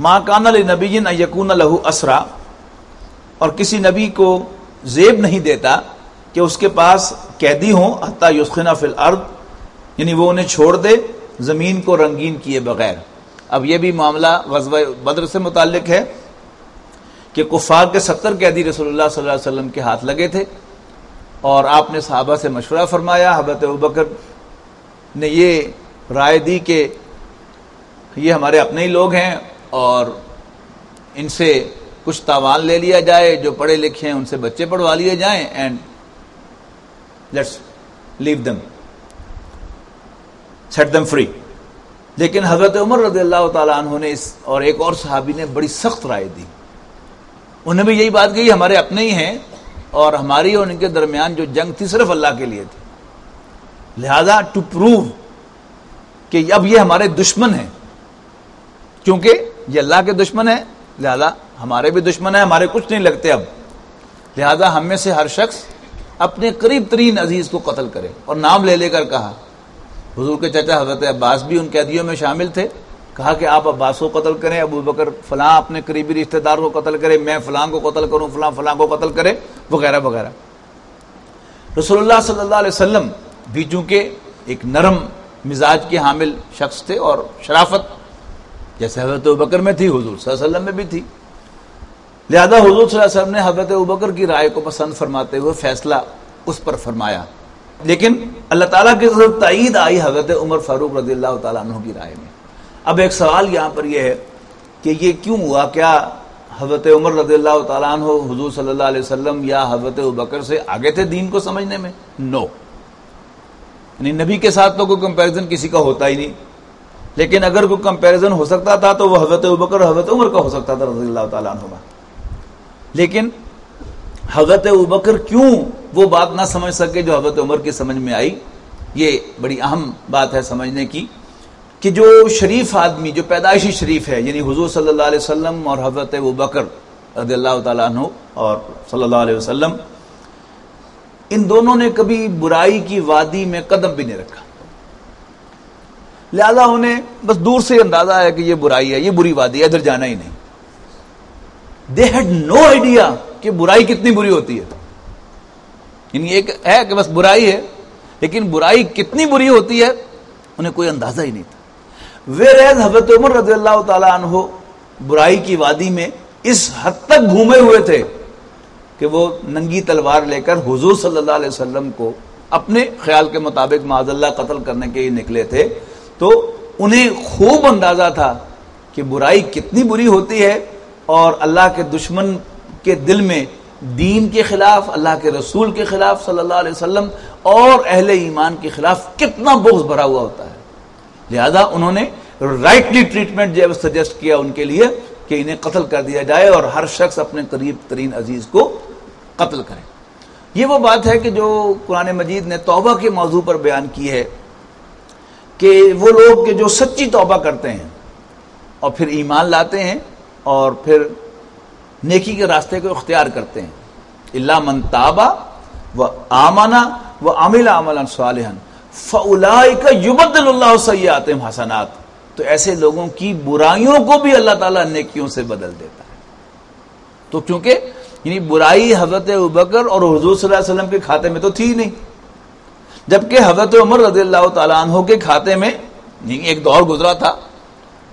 ما کان لنبی ان یکون لہ اسرا، اور کسی نبی کو زیب نہیں دیتا کہ اس کے پاس قیدی ہوں حتی یثخن فی الارض، یعنی وہ انہیں چھوڑ دے زمین کو رنگین کیے بغیر۔ اب یہ بھی معاملہ غزوہ بدر سے متعلق ہے کہ کفار کے 70 قیدی رسول اللہ صلی اللہ علیہ وسلم کے ہاتھ لگے تھے، اور آپ نے صحابہ سے مشورہ فرمایا۔ حضرت ابوبکر نے یہ رائے دی کہ یہ ہمارے اپنے ہی لوگ ہیں اور ان سے کچھ تاوان لے لیا جائے، جو پڑھے لکھے ہیں ان سے بچے پڑھوا لیے جائیں، and let's leave them, set them free. لیکن حضرت عمر رضی اللہ تعالیٰ عنہ نے اور ایک اور صحابی نے بڑی سخت رائے دی، انہوں نے بھی یہی بات کہی ہمارے اپنے ہی ہیں اور ہماری اور ان کے درمیان جو جنگ تھی صرف اللہ کے لیے تھی، لہذا ٹو پروو کہ اب یہ ہمارے دشمن ہیں، کیونکہ یہ اللہ کے دشمن ہیں لہذا ہمارے بھی دشمن ہیں، ہمارے کچھ نہیں لگتے اب، لہذا ہم میں سے ہر شخص اپنے قریب ترین عزیز کو قتل کرے، اور نام لے لے کر کہا۔ حضور کے چچا حضرت عباس بھی ان قیدیوں میں شامل تھے، کہا کہ آپ عباس کو قتل کریں، ابو بکر فلاں اپنے قریبی رشتہ دار کو قتل کرے، میں فلاں کو قتل کروں، فلاں فلاں کو قتل کرے، وغیرہ وغیرہ۔ رسول اللہ صلی اللہ علیہ وسلم بھی چونکہ ایک نرم مزاج کے حامل شخص تھے، اور شرافت جیسے حضرت ابوبکر میں تھی حضور صلی اللہ علیہ وسلم میں بھی تھی، لہذا حضور صلی اللہ علیہ وسلم نے حضرت ابوبکر کی رائے کو پسند فرماتے ہوئے فیصلہ اس پر فرمایا، لیکن اللہ تعالیٰ کی طرف تائید آئی حضرت عمر فاروق رضی اللہ تعالیٰ عنہ کی رائے میں۔ اب ایک سوال یہاں پر یہ ہے کہ یہ کیوں ہوا؟ کیا حضرت عمر رضی اللہ تعالیٰ عنہ حضور صلی اللہ علیہ وسلم یا حضرت ابوبکر سے آگے تھے دین کو سمجھنے میں؟ نو، یعنی نبی کے ساتھ تو کوئی کمپیریزن کسی کا ہوتا ہی نہیں، لیکن اگر کوئی کمپیریزن ہو سکتا تھا تو وہ حضرت ابوبکر اور حضرت عمر کا ہو سکتا تھا رضی اللہ تعالیٰ عنہ۔ لیکن حضرت ابوبکر کیوں وہ بات نہ سمجھ سکے جو حضرت عمر کی سمجھ میں آئی؟ یہ بڑی اہم بات ہے سمجھنے کی کہ جو شریف آدمی جو پیدائشی شریف ہے، یعنی حضور صلی اللہ علیہ وسلم اور حضرت ابوبکر رضی اللہ تعالیٰ عنہ اور صلی اللہ علیہ وسلم، ان دونوں نے کبھی برائی کی وادی میں قدم بھی نہیں رکھا، لہذا انہیں بس دور سے اندازہ ہے کہ یہ برائی ہے، یہ بری وادی ہے، ادھر جانا ہی نہیں۔ دے ہیڈ نو آئیڈیا کہ برائی کتنی بری ہوتی ہے، یعنی ایک ہے کہ بس برائی ہے، لیکن برائی کتنی بری ہوتی ہے انہیں کوئی اندازہ ہی نہیں تھا۔ ویئرز حضرت عمر رضی اللہ تعالیٰ عنہ برائی کی وادی میں اس حد تک گھومے ہوئے تھے کہ وہ ننگی تلوار لے کر حضور صلی اللہ علیہ وسلم کو اپنے خیال کے مطابق معاذ اللہ قتل کرنے کے لیے نکلے تھے، تو انہیں خوب اندازہ تھا کہ برائی کتنی بری ہوتی ہے، اور اللہ کے دشمن کے دل میں دین کے خلاف، اللہ کے رسول کے خلاف صلی اللہ علیہ وسلم اور اہل ایمان کے خلاف کتنا بغض بھرا ہوا ہوتا ہے، لہذا انہوں نے رائٹلی ٹریٹمنٹ جو سجیسٹ کیا ان کے لیے کہ انہیں قتل کر دیا جائے اور ہر شخص اپنے قریب ترین عزیز کو قتل کرے۔ یہ وہ بات ہے کہ جو قرآن مجید نے توبہ کے موضوع پر بیان کی ہے کہ وہ لوگ کہ جو سچی توبہ کرتے ہیں اور پھر ایمان لاتے ہیں اور پھر نیکی کے راستے کو اختیار کرتے ہیں، الا من تاب وآمن وعمل عملا صالحا فاولئک یبدل اللہ سیئاتہم حسنات، تو ایسے لوگوں کی برائیوں کو بھی اللہ تعالیٰ نیکیوں سے بدل دیتا ہے۔ تو کیونکہ یعنی برائی حضرت ابوبکر اور حضور صلی اللہ علیہ وسلم کے کھاتے میں تو تھی ہی نہیں، جبکہ حضرت عمر رضی اللہ تعالیٰ عنہ کے کھاتے میں ایک دور گزرا تھا،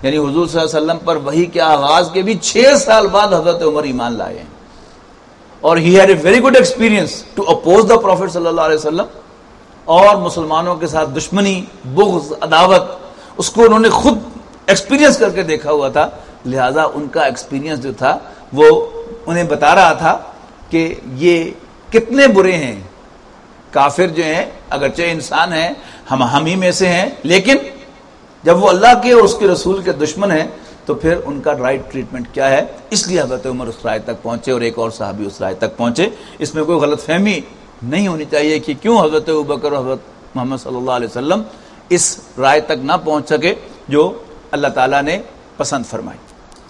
یعنی حضور صلی اللہ علیہ وسلم پر وحی کے آغاز کے بھی 6 سال بعد حضرت عمر ایمان لائے ہیں، اور he had a very good experience to oppose the prophet صلی اللہ علیہ وسلم، اور مسلمانوں کے ساتھ دشمنی، بغض، عداوت، اس کو انہوں نے خود ایکسپیرینس کر کے دیکھا ہوا تھا، لہذا ان کا ایکسپیرینس جو تھا وہ انہیں بتا رہا تھا کہ یہ کتنے برے ہیں، کافر جو ہیں اگرچہ انسان ہیں، ہم ہی میں سے ہیں، لیکن جب وہ اللہ کے اور اس کے رسول کے دشمن ہیں تو پھر ان کا رائٹ ٹریٹمنٹ کیا ہے۔ اس لیے حضرت عمر اس رائے تک پہنچے اور ایک اور صحابی اس رائے تک پہنچے۔ اس میں کوئی غلط فہمی نہیں ہونی چاہیے کہ کیوں حضرت ابوبکر اور حضرت محمد صلی اللہ علیہ وسلم اس رائے تک نہ پہنچ سکے جو اللہ تعالیٰ نے پسند فرمائی۔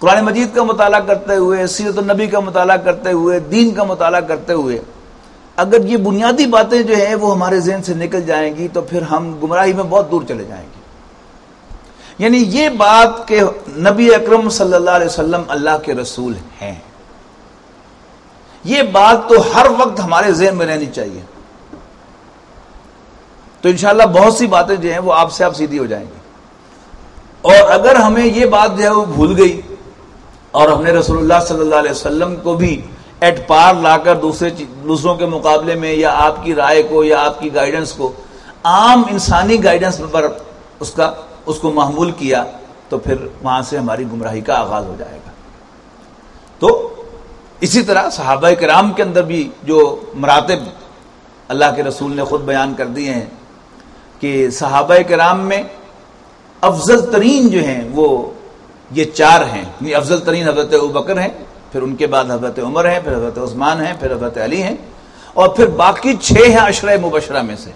قرآن مجید کا مطالعہ کرتے ہوئے، سیرت النبی کا مطالعہ کرتے ہوئے، دین کا مطالعہ کرتے ہوئے اگر یہ بنیادی باتیں جو ہیں وہ ہمارے ذہن سے نکل جائیں گی تو پھر ہم گمراہی میں بہت دور چلے جائیں گے۔ یعنی یہ بات کہ نبی اکرم صلی اللہ علیہ وسلم اللہ کے رسول ہیں، یہ بات تو ہر وقت ہمارے ذہن میں رہنی چاہیے. تو انشاءاللہ بہت سی باتیں جو ہیں وہ آپ سے آپ سیدھی ہو جائیں گی. اور اگر ہمیں یہ بات جو ہے وہ بھول گئی اور ہم نے رسول اللہ صلی اللہ علیہ وسلم کو بھی ایٹ پار لا کر دوسروں کے مقابلے میں یا آپ کی رائے کو یا آپ کی گائیڈنس کو عام انسانی گائیڈنس پر اس کو محمول کیا تو پھر وہاں سے ہماری گمراہی کا آغاز ہو جائے گا. تو اسی طرح صحابہ کرام کے اندر بھی جو مراتب اللہ کے رسول نے خود بیان کر دیے ہیں کہ صحابہ کرام میں افضل ترین جو ہیں وہ یہ 4 ہیں. یعنی افضل ترین حضرت ابوبکر ہیں، پھر ان کے بعد حضرت عمر ہیں، پھر حضرت عثمان ہیں، پھر حضرت علی ہیں، اور پھر باقی 6 ہیں عشرہ مبشرہ میں سے.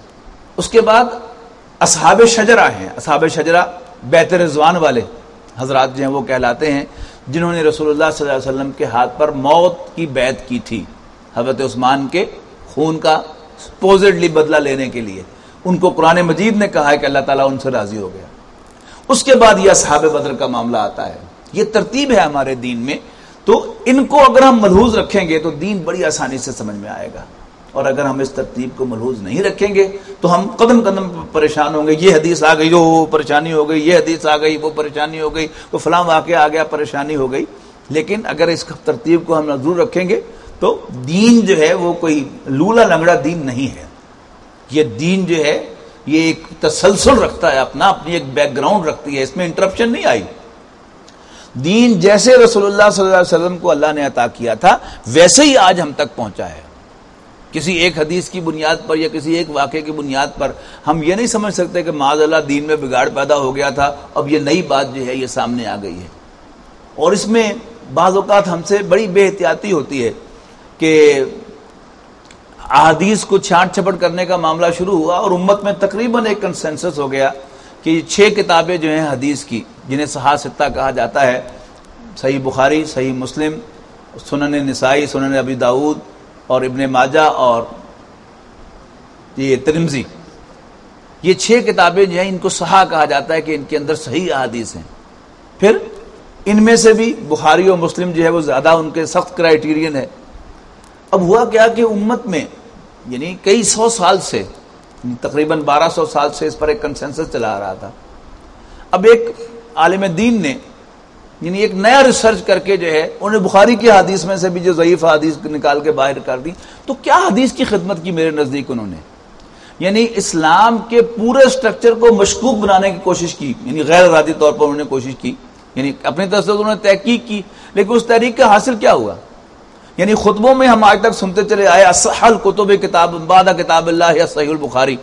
اس کے بعد اصحاب شجرہ ہیں. اصحاب شجرہ بیت رضوان والے حضرات جو ہیں وہ کہلاتے ہیں، جنہوں نے رسول اللہ صلی اللہ علیہ وسلم کے ہاتھ پر موت کی بیعت کی تھی حضرت عثمان کے خون کا سپوزڈلی بدلہ لینے کے لیے. ان کو قرآن مجید نے کہا ہے کہ اللہ تعالیٰ ان سے راضی ہو گیا. اس کے بعد یہ اصحاب بدر کا معاملہ آتا ہے. یہ ترتیب ہے ہمارے دین میں. تو ان کو اگر ہم ملحوظ رکھیں گے تو دین بڑی آسانی سے سمجھ میں آئے گا، اور اگر ہم اس ترتیب کو ملحوظ نہیں رکھیں گے تو ہم قدم قدم پریشان ہوں گے. یہ حدیث آ گئی وہ پریشانی ہو گئی، یہ حدیث آ گئی وہ پریشانی ہو گئی، وہ فلاں واقعہ آ گیا پریشانی ہو گئی. لیکن اگر اس ترتیب کو ہم ضرور رکھیں گے تو دین جو ہے وہ کوئی لولا لنگڑا دین نہیں ہے. یہ دین جو ہے یہ ایک تسلسل رکھتا ہے، اپنی ایک بیک گراؤنڈ رکھتی ہے، اس میں انٹرپشن نہیں آئی. دین جیسے رسول اللہ صلی اللہ علیہ وسلم کو اللہ نے عطا کیا تھا ویسے ہی آج ہم تک پہنچا ہے. کسی ایک حدیث کی بنیاد پر یا کسی ایک واقعے کی بنیاد پر ہم یہ نہیں سمجھ سکتے کہ معاذ اللہ دین میں بگاڑ پیدا ہو گیا تھا، اب یہ نئی بات جو ہے یہ سامنے آ گئی ہے. اور اس میں بعض اوقات ہم سے بڑی بے احتیاطی ہوتی ہے کہ احادیث کو چھانٹ چھپٹ کرنے کا معاملہ شروع ہوا اور امت میں تقریباً ایک کنسنسس ہو گیا کہ یہ 6 کتابیں جو ہیں حدیث کی، جنہیں صحاح ستہ کہا جاتا ہے، صحیح بخاری، صحیح مسلم، سنن نسائی، سنن ابی داؤد اور ابن ماجہ اور یہ ترمذی، یہ 6 کتابیں جو ہیں ان کو صحاح کہا جاتا ہے کہ ان کے اندر صحیح احادیث ہیں. پھر ان میں سے بھی بخاری اور مسلم جو ہے وہ زیادہ ان کے سخت کرائیٹیرین ہے. اب ہوا کیا کہ امت میں یعنی کئی 100 سال سے، تقریباً 1200 سال سے اس پر ایک کنسنسس چلا آ رہا تھا. اب ایک عالم دین نے یعنی ایک نیا ریسرچ کر کے جو ہے انہیں بخاری کی حدیث میں سے بھی جو ضعیف حدیث نکال کے باہر کر دی. تو کیا حدیث کی خدمت کی میرے نزدیک انہوں نے، یعنی اسلام کے پورے سٹرکچر کو مشکوک بنانے کی کوشش کی. یعنی غیر ارادی طور پر انہوں نے کوشش کی، یعنی اپنی طرف سے انہوں نے تحقیق کی، لیکن اس تحقیق کا حاصل کیا ہوا؟ یعنی خطبوں میں ہم آج تک سنتے چلے آئے اصح الکتب کتاب بعد کتاب اللہ یا صحیح البخاری،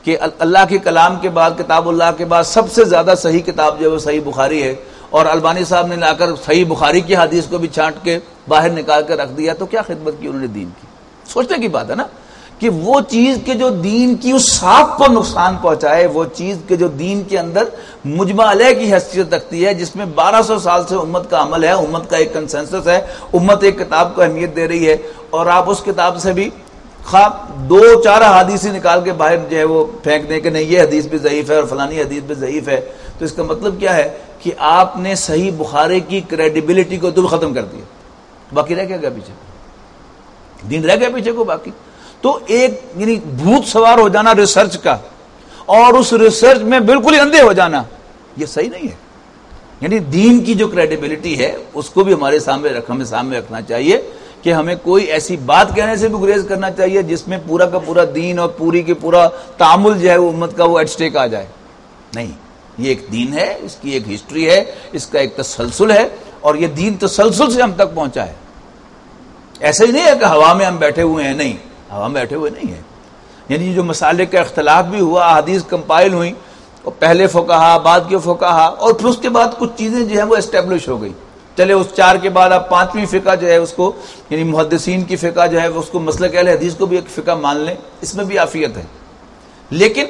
کہ اللہ کے کلام کے بعد، کتاب اللہ کے بعد سب سے زیادہ صحیح کتاب جو ہے وہ صحیح بخاری ہے. اور البانی صاحب نے لا کر صحیح بخاری کی حدیث کو بھی چھانٹ کے باہر نکال کر رکھ دیا. تو کیا خدمت کی انہوں نے دین کی؟ سوچنے کی بات ہے نا کہ وہ چیز کے جو دین کی اس صاف کو نقصان پہنچائے، وہ چیز کے جو دین کے اندر مجمع علیہ کی حیثیت رکھتی ہے، جس میں 1200 سال سے امت کا عمل ہے، امت کا ایک کنسنسس ہے، امت ایک کتاب کو اہمیت دے رہی ہے، اور آپ اس کتاب سے بھی خواب 2-4 حدیث نکال کے باہر جو ہے وہ پھینک دیں کہ نہیں یہ حدیث بھی ضعیف ہے اور فلانی حدیث بھی ضعیف ہے. تو اس کا مطلب کیا ہے کہ آپ نے صحیح بخاری کی کریڈیبلٹی کو دل ختم کر دیا. باقی رہ گیا پیچھے، دین رہ گیا پیچھے کو باقی. تو ایک یعنی بھوت سوار ہو جانا ریسرچ کا اور اس ریسرچ میں بالکل ہی اندھے ہو جانا، یہ صحیح نہیں ہے. یعنی دین کی جو کریڈیبلٹی ہے اس کو بھی ہمیں سامنے رکھنا چاہیے کہ ہمیں کوئی ایسی بات کہنے سے بھی گریز کرنا چاہیے جس میں پورا کا پورا دین اور پوری کی پورا تعامل جو ہے وہ امت کا وہ ایٹ سٹیک آ جائے. نہیں، یہ ایک دین ہے، اس کی ایک ہسٹری ہے، اس کا ایک تسلسل ہے، اور یہ دین تسلسل سے ہم تک پہنچا ہے. ایسا ہی نہیں ہے کہ ہوا میں ہم بیٹھے ہوئے ہیں، نہیں، ہوا میں بیٹھے ہوئے نہیں ہیں. یعنی جو مسالک کا اختلاف بھی ہوا، احادیث کمپائل ہوئی، اور پہلے فقہا بعد کے فقہا، اور پھر اس کے بعد کچھ چیزیں جو ہیں وہ اسٹیبلش ہو گئی. چلے اس 4 کے بعد اب 5ویں فقہ جو ہے اس کو یعنی محدثین کی فقہ جو ہے اس کو مسلک اہل حدیث کو بھی ایک فقہ مان لیں، اس میں بھی عافیت ہے. لیکن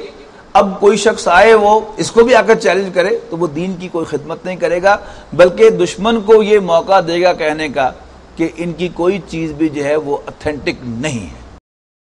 اب کوئی شخص آئے وہ اس کو بھی آ کر چیلنج کرے تو وہ دین کی کوئی خدمت نہیں کرے گا، بلکہ دشمن کو یہ موقع دے گا کہنے کا کہ ان کی کوئی چیز بھی جو ہے وہ اتھینٹک نہیں ہے.